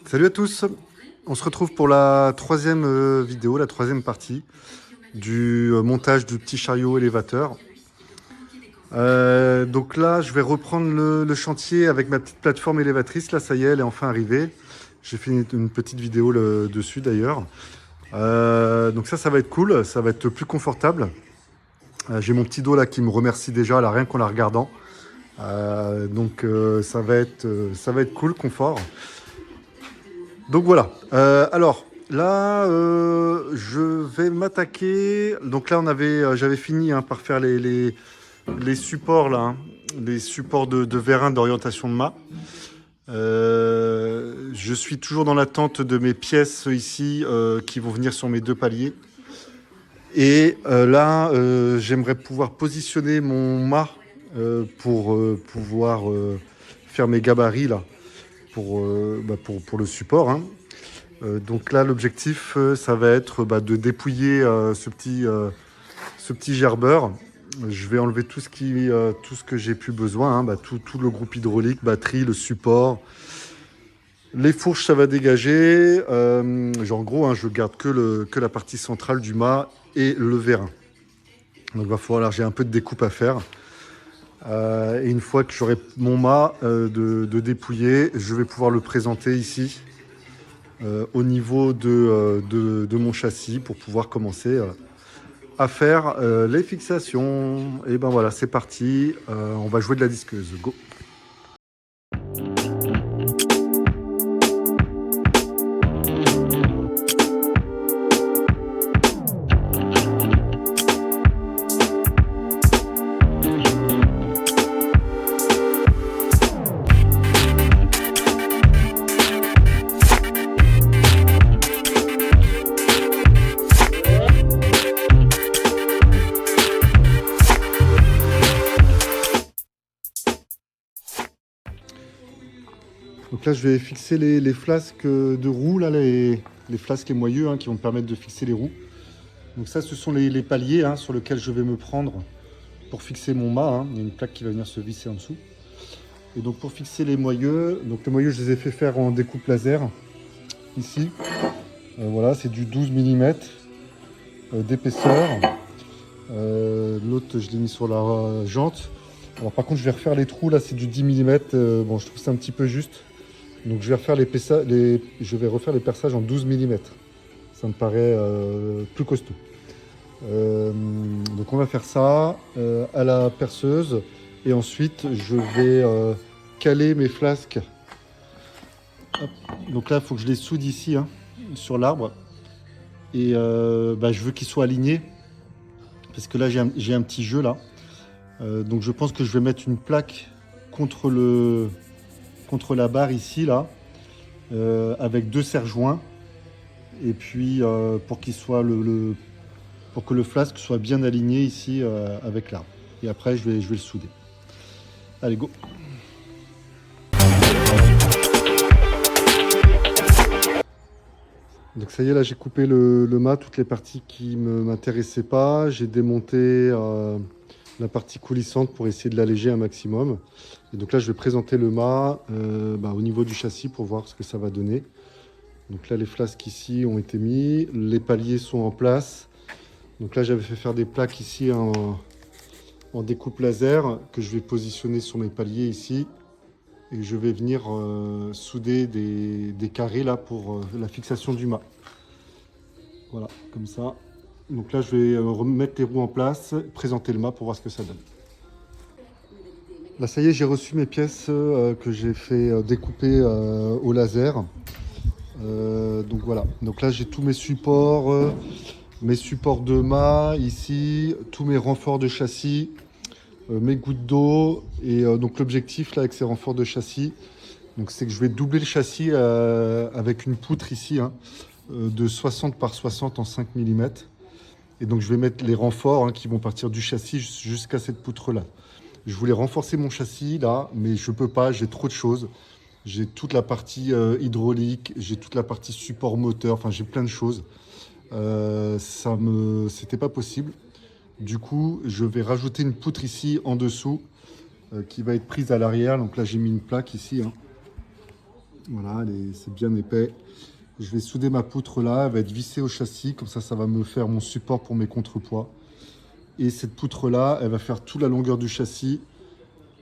Salut à tous, on se retrouve pour la troisième vidéo, la troisième partie du montage du petit chariot élévateur. Donc là, je vais reprendre le chantier avec ma petite plateforme élévatrice. Là, ça y est, elle est enfin arrivée. J'ai fait une petite vidéo dessus d'ailleurs. Donc ça va être cool, ça va être plus confortable. J'ai mon petit dos là qui me remercie déjà, là, rien qu'en la regardant. Donc ça va être cool, confort. Donc voilà. Alors là, je vais m'attaquer. Donc là, j'avais fini par faire les supports là, hein, les supports de vérin d'orientation de mât. Je suis toujours dans l'attente de mes pièces ici qui vont venir sur mes deux paliers. Et là, j'aimerais pouvoir positionner mon mât pour pouvoir faire mes gabarits là pour le support, hein. Donc là, l'objectif, ça va être de dépouiller ce petit gerbeur. Je vais enlever tout ce que j'ai plus besoin, hein, tout le groupe hydraulique, batterie, le support. Les fourches, ça va dégager. En gros, hein, je garde que la partie centrale du mât et le vérin. Donc il va falloir, j'ai un peu de découpe à faire. Et une fois que j'aurai mon mât de dépouiller, je vais pouvoir le présenter ici. Au niveau de mon châssis pour pouvoir commencer à faire les fixations. Et ben voilà, c'est parti. On va jouer de la disqueuse. Go! Donc là, je vais fixer les flasques de roues, là, les flasques émoyeux, hein, qui vont me permettre de fixer les roues. Donc ça, ce sont les paliers, hein, sur lesquels je vais me prendre pour fixer mon mât, hein. Il y a une plaque qui va venir se visser en dessous. Et donc pour fixer les moyeux, donc les moyeux, je les ai fait faire en découpe laser, ici. Voilà, c'est du 12 mm d'épaisseur. L'autre, je l'ai mis sur la jante. Alors par contre, je vais refaire les trous, là, c'est du 10 mm. Bon, je trouve ça un petit peu juste. Donc je vais refaire les perçages en 12 mm. Ça me paraît plus costaud. Donc on va faire ça à la perceuse. Et ensuite, je vais caler mes flasques. Hop. Donc là, il faut que je les soude ici, hein, sur l'arbre. Et je veux qu'ils soient alignés. Parce que là, j'ai un petit jeu là. Donc je pense que je vais mettre une plaque contre la barre ici là, avec deux serre-joints, et puis pour que le flasque soit bien aligné ici avec l'arbre. Et après je vais le souder. Allez, go! Donc ça y est, là j'ai coupé le mât, toutes les parties qui ne m'intéressaient pas. J'ai démonté la partie coulissante pour essayer de l'alléger un maximum. Et donc là, je vais présenter le mât au niveau du châssis pour voir ce que ça va donner. Donc là, les flasques ici ont été mis, les paliers sont en place. Donc là, j'avais fait faire des plaques ici en découpe laser que je vais positionner sur mes paliers ici. Et je vais venir souder des carrés là pour la fixation du mât. Voilà, comme ça. Donc là, je vais remettre les roues en place, présenter le mât pour voir ce que ça donne. Là, ça y est, j'ai reçu mes pièces que j'ai fait découper au laser. Donc voilà. Donc là, j'ai tous mes supports de mât ici, tous mes renforts de châssis, mes gouttes d'eau. Et donc l'objectif là avec ces renforts de châssis, donc c'est que je vais doubler le châssis avec une poutre ici, hein, de 60 par 60 en 5 mm. Et donc je vais mettre les renforts, hein, qui vont partir du châssis jusqu'à cette poutre là. Je voulais renforcer mon châssis là, mais je peux pas, j'ai trop de choses. J'ai toute la partie hydraulique, j'ai toute la partie support moteur, enfin j'ai plein de choses. C'était pas possible. Du coup, je vais rajouter une poutre ici en dessous qui va être prise à l'arrière. Donc là, j'ai mis une plaque ici, hein, Voilà, c'est bien épais. Je vais souder ma poutre là, elle va être vissée au châssis, comme ça va me faire mon support pour mes contrepoids. Et cette poutre là, elle va faire toute la longueur du châssis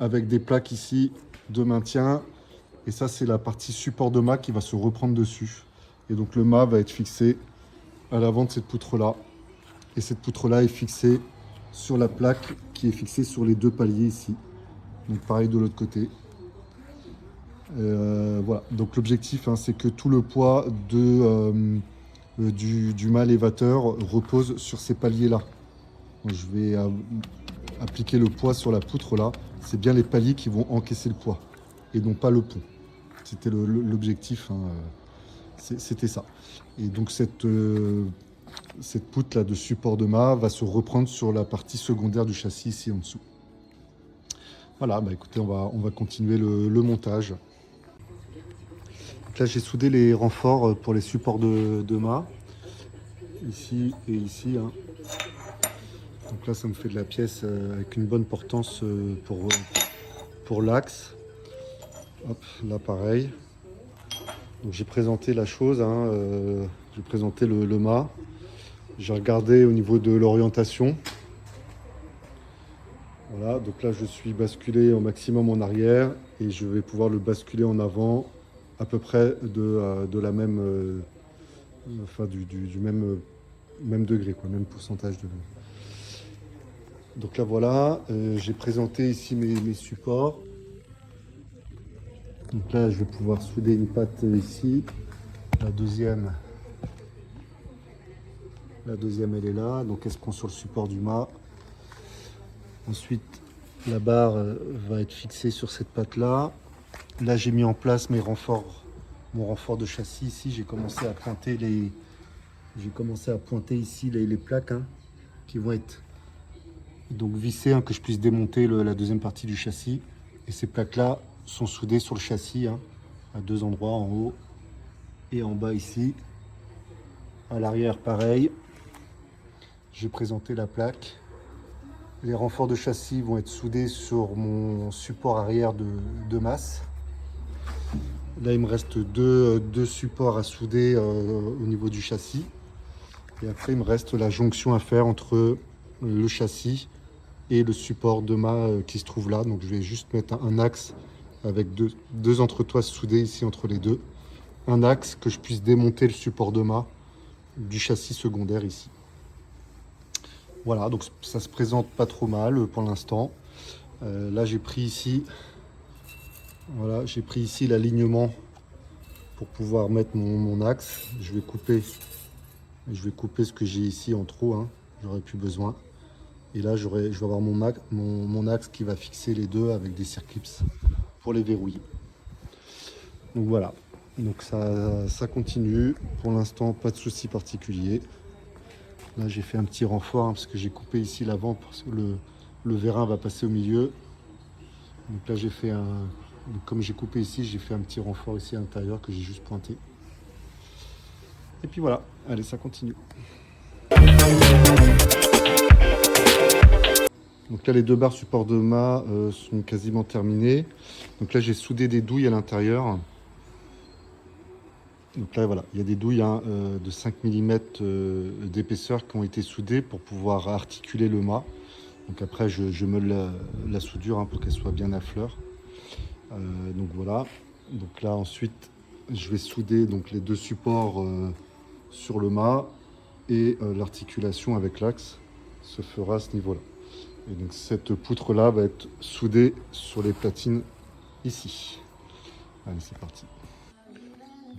avec des plaques ici de maintien. Et ça, c'est la partie support de mât qui va se reprendre dessus. Et donc le mât va être fixé à l'avant de cette poutre là. Et cette poutre là est fixée sur la plaque qui est fixée sur les deux paliers ici. Donc pareil de l'autre côté. Voilà, donc l'objectif, hein, c'est que tout le poids du mât élévateur repose sur ces paliers-là. Je vais appliquer le poids sur la poutre là. C'est bien les paliers qui vont encaisser le poids et non pas le pont. C'était l'objectif, hein, c'était ça. Et donc cette poutre là de support de mât va se reprendre sur la partie secondaire du châssis ici en dessous. Voilà, bah écoutez, on va continuer le montage. Donc là, j'ai soudé les renforts pour les supports de mât, ici et ici, hein. Donc là, ça me fait de la pièce avec une bonne portance pour l'axe. Hop, là pareil. Donc j'ai présenté la chose, hein, j'ai présenté le mât. J'ai regardé au niveau de l'orientation. Voilà, donc là je suis basculé au maximum en arrière et je vais pouvoir le basculer en avant à peu près de la même, enfin du même degré, quoi, même pourcentage de. Donc là voilà, j'ai présenté ici mes supports. Donc là je vais pouvoir souder une patte ici, la deuxième elle est là, donc elle se prend sur le support du mât. Ensuite la barre va être fixée sur cette patte là. Là j'ai mis en place mon renfort de châssis ici. J'ai commencé à pointer ici les plaques, hein, qui vont être donc vissées, hein, que je puisse démonter la deuxième partie du châssis. Et ces plaques là sont soudées sur le châssis, hein, à deux endroits, en haut et en bas ici. À l'arrière pareil. J'ai présenté la plaque. Les renforts de châssis vont être soudés sur mon support arrière de masse. Là, il me reste deux supports à souder au niveau du châssis. Et après, il me reste la jonction à faire entre le châssis et le support de mât qui se trouve là. Donc, je vais juste mettre un axe avec deux entretoises soudées ici entre les deux. Un axe que je puisse démonter le support de mât du châssis secondaire ici. Voilà, donc ça se présente pas trop mal pour l'instant. Là, j'ai pris ici, voilà, j'ai pris ici l'alignement pour pouvoir mettre mon axe. Je vais couper ce que j'ai ici en trop, hein, j'aurais plus besoin. Et là, je vais avoir mon axe qui va fixer les deux avec des circlips pour les verrouiller. Donc voilà, donc ça continue. Pour l'instant, pas de souci particulier. Là, j'ai fait un petit renfort, hein, parce que j'ai coupé ici l'avant parce que le vérin va passer au milieu. Donc là, comme j'ai coupé ici, j'ai fait un petit renfort ici à l'intérieur que j'ai juste pointé. Et puis voilà, allez, ça continue. Donc là, les deux barres support de mât sont quasiment terminées. Donc là, j'ai soudé des douilles à l'intérieur. Donc là, voilà, il y a des douilles, hein, de 5 mm d'épaisseur qui ont été soudées pour pouvoir articuler le mât. Donc après, je meule la soudure, hein, pour qu'elle soit bien à fleur. Donc voilà. Donc là, ensuite, je vais souder donc, les deux supports sur le mât et l'articulation avec l'axe se fera à ce niveau-là. Et donc cette poutre-là va être soudée sur les platines ici. Allez, c'est parti.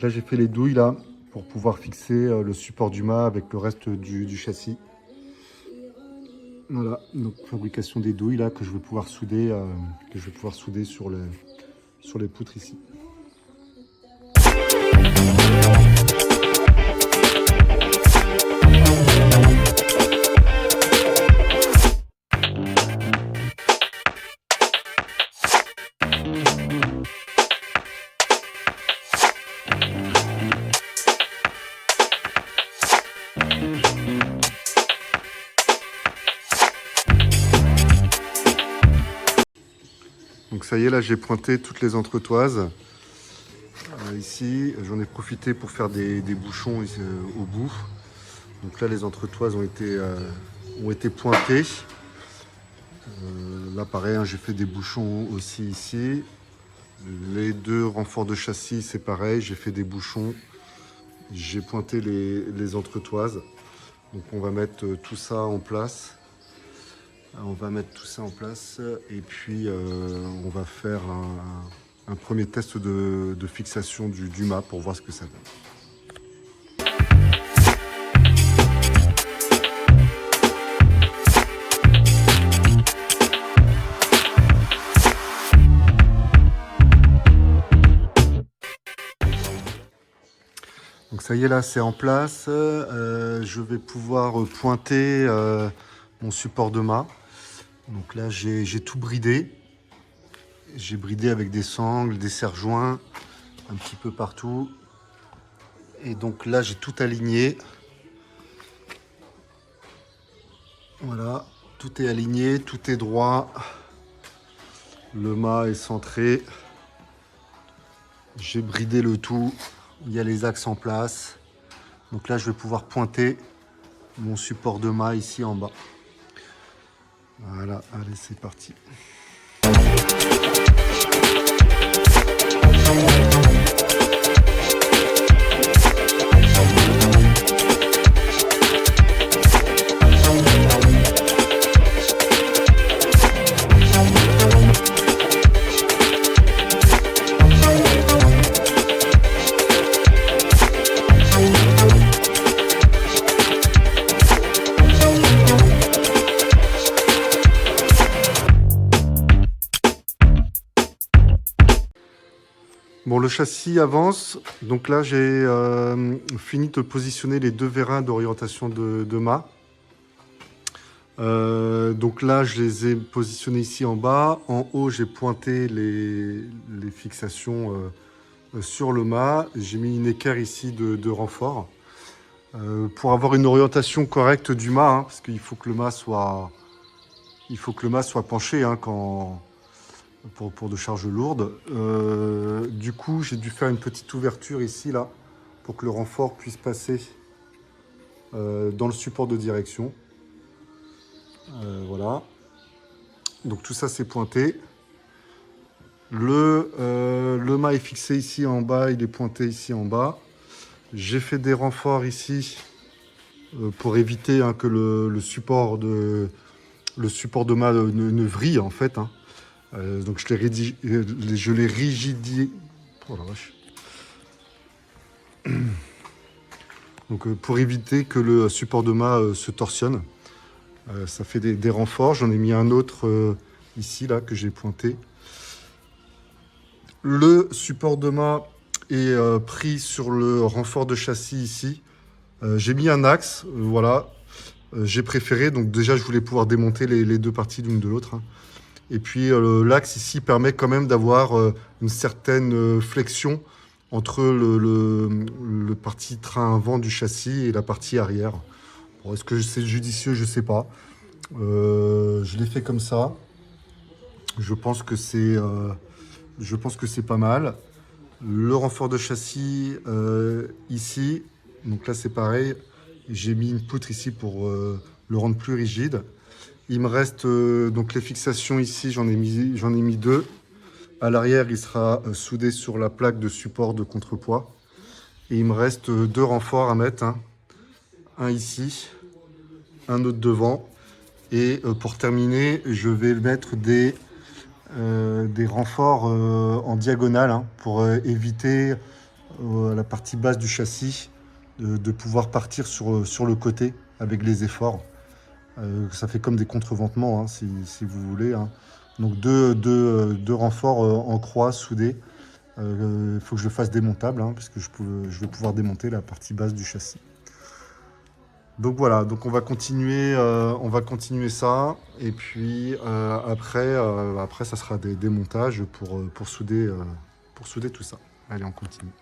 Là, j'ai fait les douilles là pour pouvoir fixer le support du mât avec le reste du châssis. Voilà, donc fabrication des douilles là que je vais pouvoir souder, sur les poutres ici. Donc ça y est, là j'ai pointé toutes les entretoises. ici, j'en ai profité pour faire des bouchons au bout. Donc là, les entretoises ont été pointées. Là, pareil, hein, j'ai fait des bouchons aussi ici. Les deux renforts de châssis, c'est pareil, j'ai fait des bouchons. J'ai pointé les entretoises. Donc on va mettre tout ça en place. On va mettre tout ça en place et puis on va faire un premier test de fixation du mât pour voir ce que ça donne. Donc ça y est, là c'est en place. Je vais pouvoir pointer mon support de mât. Donc là j'ai tout bridé. J'ai bridé avec des sangles, des serre-joints, un petit peu partout. Et donc là j'ai tout aligné. Voilà, tout est aligné, tout est droit. Le mât est centré. J'ai bridé le tout. Il y a les axes en place. Donc là, je vais pouvoir pointer mon support de mât ici en bas. Voilà, allez, c'est parti. Bon, le châssis avance. Donc là, j'ai fini de positionner les deux vérins d'orientation de mât. Donc là, je les ai positionnés ici en bas. En haut, j'ai pointé les fixations sur le mât. J'ai mis une équerre ici de renfort pour avoir une orientation correcte du mât, hein, parce qu'il faut que le mât soit, penché hein, pour de charges lourdes. Du coup, j'ai dû faire une petite ouverture ici, là, pour que le renfort puisse passer dans le support de direction. Voilà. Donc tout ça, c'est pointé. Le mât est fixé ici en bas, il est pointé ici en bas. J'ai fait des renforts ici pour éviter hein, que le support de mât ne vrille, en fait. Hein. Donc je l'ai rigidé. Oh la vache. Donc pour éviter que le support de mât se torsionne. Ça fait des renforts. J'en ai mis un autre ici là que j'ai pointé. Le support de mât est pris sur le renfort de châssis ici. J'ai mis un axe, voilà. J'ai préféré, donc déjà je voulais pouvoir démonter les deux parties l'une de l'autre. Hein. Et puis l'axe ici permet quand même d'avoir une certaine flexion entre le parti train avant du châssis et la partie arrière. Bon, est-ce que c'est judicieux? Je ne sais pas. Je l'ai fait comme ça. Je pense que c'est pas mal. Le renfort de châssis ici, donc là c'est pareil. J'ai mis une poutre ici pour le rendre plus rigide. Il me reste donc les fixations ici, j'en ai mis deux. À l'arrière, il sera soudé sur la plaque de support de contrepoids. Et il me reste deux renforts à mettre. Hein. Un ici, un autre devant. Et pour terminer, je vais mettre des renforts en diagonale hein, pour éviter la partie basse du châssis de pouvoir partir sur le côté avec les efforts. Ça fait comme des contreventements, hein, si vous voulez. Hein. Donc deux renforts en croix soudés. Il faut que je le fasse démontable, hein, parce que je vais pouvoir démonter la partie basse du châssis. Donc voilà, donc on va continuer ça. Et puis après ça sera des démontages pour souder tout ça. Allez, on continue.